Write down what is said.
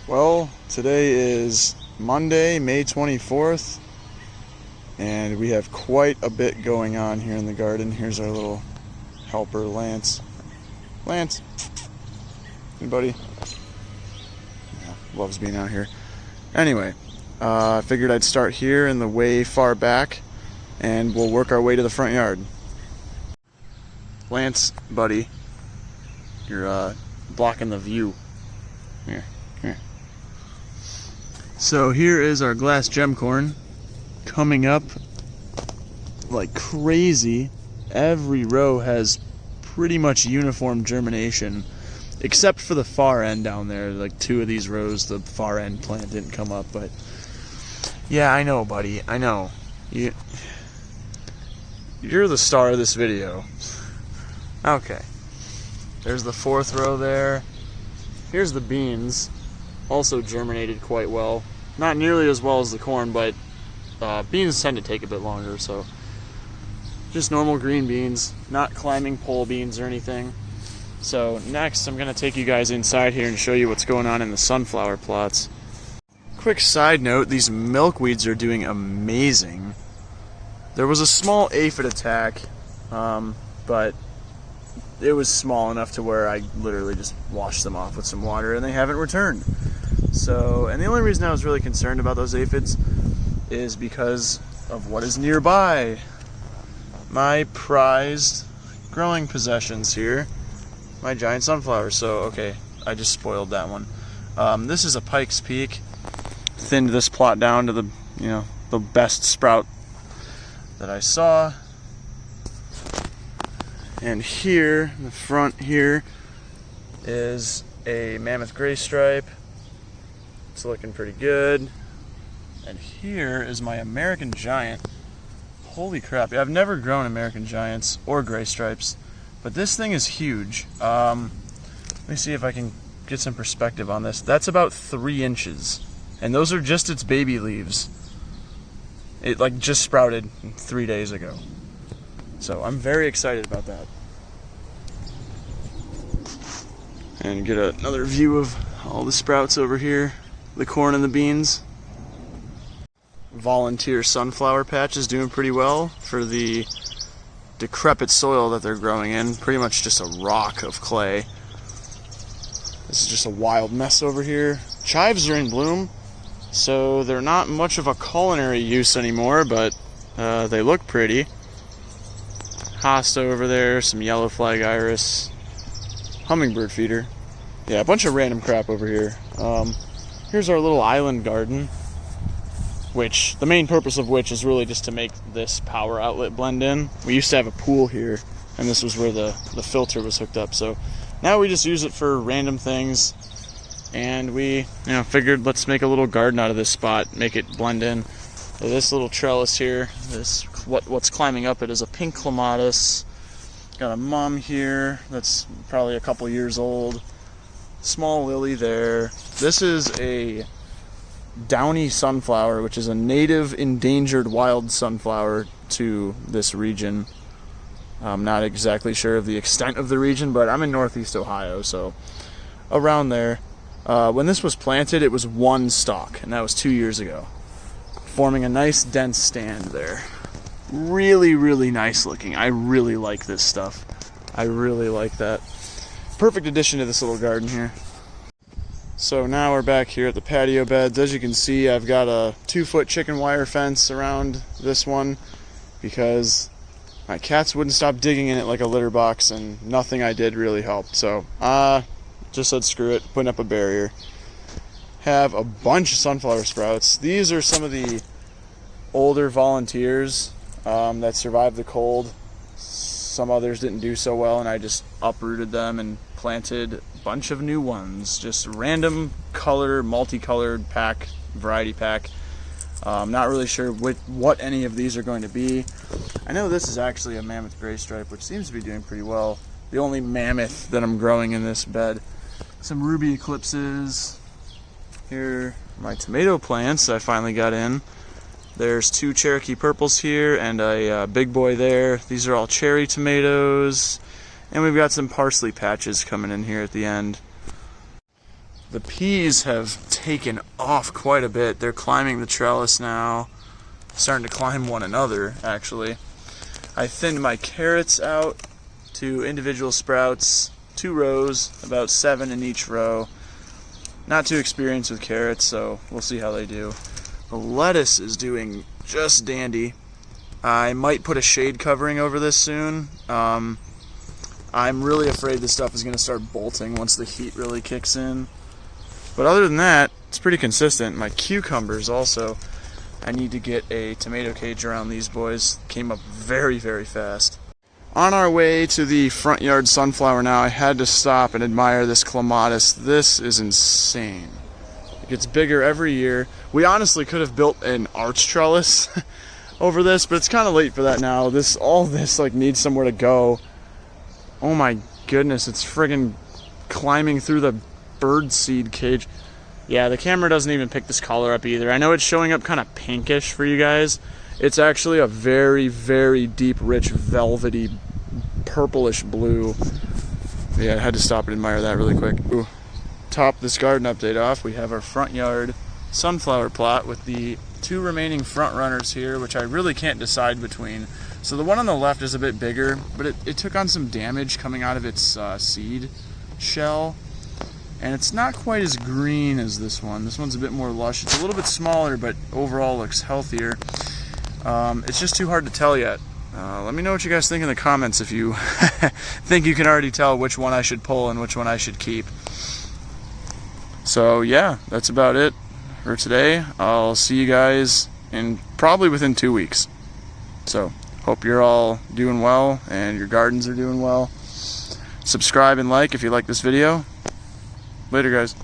Well, today is Monday, May 24th, and we have quite a bit going on here in the garden. Here's our little helper, Lance. Lance, hey buddy. Yeah, loves being out here. Anyway, I figured I'd start here in the way far back, and we'll work our way to the front yard. Lance, buddy, you're blocking the view. Here. So here is our glass gem corn coming up like crazy. Every row has pretty much uniform germination, except for the far end down there. Like two of these rows, the far end plant didn't come up, but yeah, I know, buddy. I know. You're the star of this video. Okay. There's the fourth row there. Here's the beans. Also germinated quite well. Not nearly as well as the corn, but beans tend to take a bit longer, so just normal green beans, not climbing pole beans or anything. So next I'm going to take you guys inside here and show you what's going on in the sunflower plots. Quick side note, these milkweeds are doing amazing. There was a small aphid attack, but it was small enough to where I literally just washed them off with some water and they haven't returned. So, and the only reason I was really concerned about those aphids is because of what is nearby. My prized growing possessions here, my giant sunflowers. So, okay, I just spoiled that one. This is a Pike's Peak. Thinned this plot down to the best sprout that I saw. And here, in the front here, is a mammoth gray stripe. It's looking pretty good. And here is my American giant. Holy crap, I've never grown American giants or gray stripes, but this thing is huge. Let me see if I can get some perspective on this. That's about 3 inches, and those are just its baby leaves. It like just sprouted 3 days ago. So I'm very excited about that. And get another view of all the sprouts over here. The corn and the beans. Volunteer sunflower patch is doing pretty well for the decrepit soil that they're growing in. Pretty much just a rock of clay. This is just a wild mess over here. Chives are in bloom, so they're not much of a culinary use anymore, but they look pretty. Hosta over there, some yellow flag iris, hummingbird feeder. Yeah, a bunch of random crap over here. Here's our little island garden, which the main purpose of which is really just to make this power outlet blend in. We used to have a pool here, and this was where the filter was hooked up. So now we just use it for random things, and we figured let's make a little garden out of this spot, make it blend in. So this little trellis here, what's climbing up it is a pink clematis. Got a mum here that's probably a couple years old. Small lily there. This is a Downy Sunflower, which is a native endangered wild sunflower to this region. I'm not exactly sure of the extent of the region, but I'm in Northeast Ohio, so around there. When this was planted, it was 1 stalk, and that was 2 years ago, forming a nice dense stand there. Really, really nice looking. I really like this stuff. I really like that. Perfect addition to this little garden here. So now we're back here at the patio beds. As you can see, I've got a 2-foot chicken wire fence around this one because my cats wouldn't stop digging in it like a litter box, and nothing I did really helped. So just said screw it, putting up a barrier. Have a bunch of sunflower sprouts. These are some of the older volunteers that survived the cold. Some others didn't do so well, and I just uprooted them and planted a bunch of new ones. Just random color, multicolored pack, variety pack. Not really sure what any of these are going to be. I know this is actually a mammoth gray stripe, which seems to be doing pretty well. The only mammoth that I'm growing in this bed. Some ruby eclipses. Here are my tomato plants I finally got in. There's 2 Cherokee purples here and a big boy there. These are all cherry tomatoes. And we've got some parsley patches coming in here at the end. The peas have taken off quite a bit. They're climbing the trellis now. Starting to climb one another, actually. I thinned my carrots out to individual sprouts, 2 rows, about 7 in each row. Not too experienced with carrots, so we'll see how they do. The lettuce is doing just dandy. I might put a shade covering over this soon. I'm really afraid this stuff is going to start bolting once the heat really kicks in. But other than that, it's pretty consistent. My cucumbers also, I need to get a tomato cage around these boys. Came up very, very fast. On our way to the front yard sunflower now, I had to stop and admire this clematis. This is insane. It gets bigger every year. We honestly could have built an arch trellis over this, but it's kind of late for that now. All this like needs somewhere to go. Oh my goodness, it's friggin' climbing through the bird seed cage. Yeah, the camera doesn't even pick this color up either. I know it's showing up kind of pinkish for you guys. It's actually a very, very deep, rich, velvety, purplish blue. Yeah, I had to stop and admire that really quick. Ooh. Top this garden update off, we have our front yard sunflower plot with the 2 remaining front runners here, which I really can't decide between. So the one on the left is a bit bigger, but it took on some damage coming out of its seed shell. And it's not quite as green as this one. This one's a bit more lush. It's a little bit smaller, but overall looks healthier. It's just too hard to tell yet. Let me know what you guys think in the comments if you think you can already tell which one I should pull and which one I should keep. So yeah, that's about it for today. I'll see you guys probably within 2 weeks. So hope you're all doing well and your gardens are doing well. Subscribe and like if you like this video. Later, guys.